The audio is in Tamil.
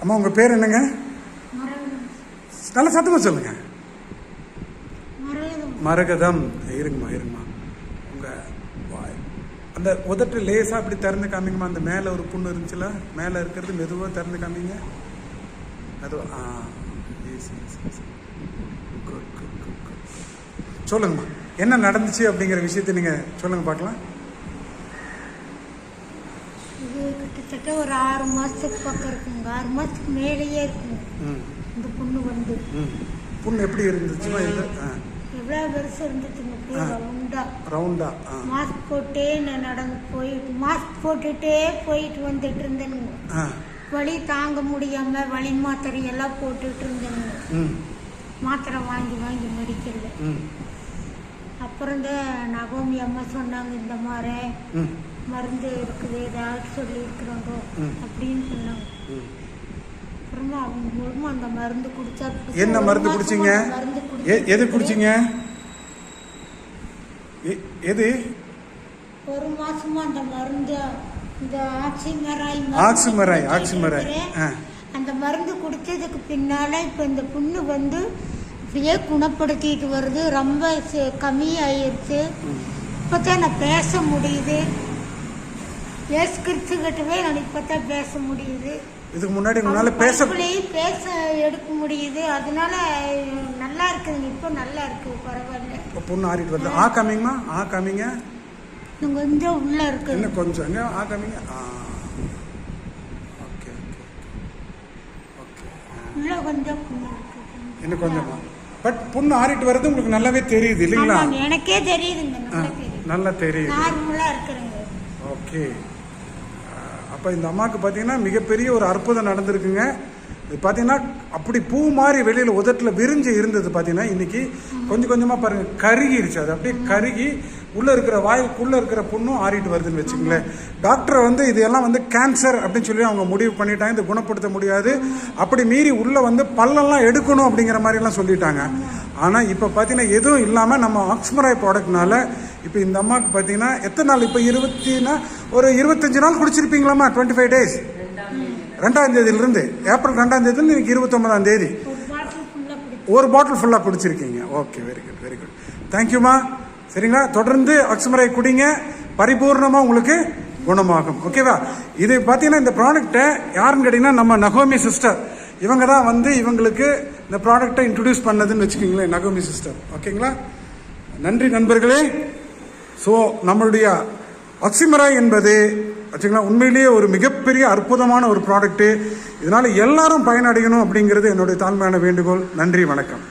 அம்மா உங்கள் பேர் என்னங்க? நல்ல சத்தமாக சொல்லுங்க. மரகதம். இருங்கம்மா உங்கள் அந்த உதட்டு லேசாக அப்படி திறந்து காமிங்கம்மா. அந்த மேலே ஒரு புண்ணு இருந்துச்சுல, மேலே இருக்கிறது மெதுவாக திறந்து காமிங்க. மெதுவாக சொல்லுங்கம்மா, என்ன நடந்துச்சு அப்படிங்கிற விஷயத்த நீங்கள் சொல்லுங்க பார்க்கலாம். இது கிட்டத்தட்ட ஒரு 6 மாதத்துக்கு பக்கம் இருக்குங்க. 6 மாதத்துக்கு மேலேயே இருக்குங்க. இந்த புண்ணு வந்து புண்ணு எப்படி இருந்துச்சுமா? எவ்வளோ பெருசு இருந்துச்சுங்க. ரவுண்டா மாஸ்க் போட்டே நான் நடந்து மாஸ்க் போட்டுட்டே போயிட்டு வந்துட்டு இருந்தேனுங்க. வலி தாங்க முடியாம வலி மாத்திரை எல்லாம் போட்டுட்டு இருந்தேனுங்க. மாத்திரை வாங்கி மெடிக்கல்ல. அப்புறம் தான் நகோமி அம்மா சொன்னாங்க, இந்த மாதிரி மருந்து இருக்குது, ஏதாவது சொல்லி இருக்கிறாங்க அப்படின்னு சொன்னாங்க. அப்புறமா அவங்க மூலமா அந்த மருந்து குடிச்சா. என்ன மருந்து குடிச்சீங்க? எது குடிச்சீங்க? எது? 1 மாசமா அந்த மருந்து, இந்த ஆக்சிமராய் அந்த மருந்து குடிச்சதுக்கு பின்னால இப்ப இந்த புண்ணு வந்து இப்படியே குணப்படுத்திட்டு வருது. ரொம்ப கம்மியாயிருச்சு. இப்பதான் நான் பேச முடியுது. பேசுகிறதுக்கிட்டவே நான் இப்பதான் பேச முடியுது. இதுக்கு முன்னாடி பேச எடுக்க முடியுது. அதனால நல்லா இருக்குதுங்க. இப்போ நல்லா இருக்கு, பரவாயில்ல. புண்ணு ஆறிட்டு வருது. காமிங்க. கொஞ்சம் உள்ள இருக்கு. இன்னும் கொஞ்சம் காமிங்க. உள்ள கொஞ்சம் புண்ணு இருக்கு. இன்னும் கொஞ்சமா. பட் புண்ணு ஆறிட்டு வருது உங்களுக்கு நல்லாவே தெரியுது இல்லைங்களா? எனக்கே தெரியுதுங்க. நல்லா தெரியுது. நார்மலா இருக்குங்க. ஓகே. அப்போ இந்த அம்மாவுக்கு பார்த்தீங்கன்னா மிகப்பெரிய ஒரு அற்புதம் நடந்திருக்குங்க. இது பார்த்தீங்கன்னா அப்படி பூ மாதிரி வெளியில் உதட்டில் விரிஞ்சு இருந்தது பார்த்தீங்கன்னா இன்னைக்கு கொஞ்சம் கொஞ்சமாக பாருங்கள் கருகிருச்சு. அது அப்படியே கருகி உள்ளே இருக்கிற வாய்க்குள்ளே இருக்கிற புண்ணும் ஆறிட்டு வருதுன்னு வச்சுங்களேன். டாக்டர் வந்து இதெல்லாம் வந்து கேன்சர் அப்படின்னு சொல்லி அவங்க முடிவு பண்ணிட்டாங்க. இது குணப்படுத்த முடியாது, அப்படி மீறி உள்ளே வந்து பல்லெல்லாம் எடுக்கணும் அப்படிங்கிற மாதிரிலாம் சொல்லிட்டாங்க. ஆனால் இப்போ பார்த்தீங்கன்னா எதுவும் இல்லாமல் நம்ம ஆக்ஸ்மராய் ப்ராடக்ட்னால இப்போ இந்த அம்மாவுக்கு பார்த்தீங்கன்னா எத்தனை நாள்? இப்போ ஒரு 25 நாள் குடிச்சிருப்பீங்களாம்மா? 25 டேஸ். 2ஆம் தேதியிலிருந்து ஏப்ரல் 2ஆம் தேதியிலிருந்து இன்னைக்கு 29ஆம் தேதி ஒரு பாட்டில் ஃபுல்லாக குடிச்சிருக்கீங்க. Okay, very good. தேங்க்யூமா. சரிங்களா? தொடர்ந்து ஆக்ஸ்மராய் குடிங்க, பரிபூர்ணமாக உங்களுக்கு குணமாகும். ஓகேவா? இது பார்த்தீங்கன்னா இந்த ப்ராடக்டை யாருன்னு கேட்டிங்கன்னா நம்ம நகோமி சிஸ்டர் இவங்க தான் வந்து இவங்களுக்கு இந்த ப்ராடக்டை இன்ட்ரடியூஸ் பண்ணதுன்னு வச்சுக்கிங்களேன், நகோமி சிஸ்டர். ஓகேங்களா? நன்றி நண்பர்களே. ஸோ நம்மளுடைய ஆக்ஸ்மராய் என்பது வச்சுக்கலாம் உண்மையிலேயே ஒரு மிகப்பெரிய அற்புதமான ஒரு ப்ராடக்ட்டு. இதனால் எல்லாரும் பயனடையணும் அப்படிங்கிறது என்னுடைய தாழ்மையான வேண்டுகோள். நன்றி, வணக்கம்.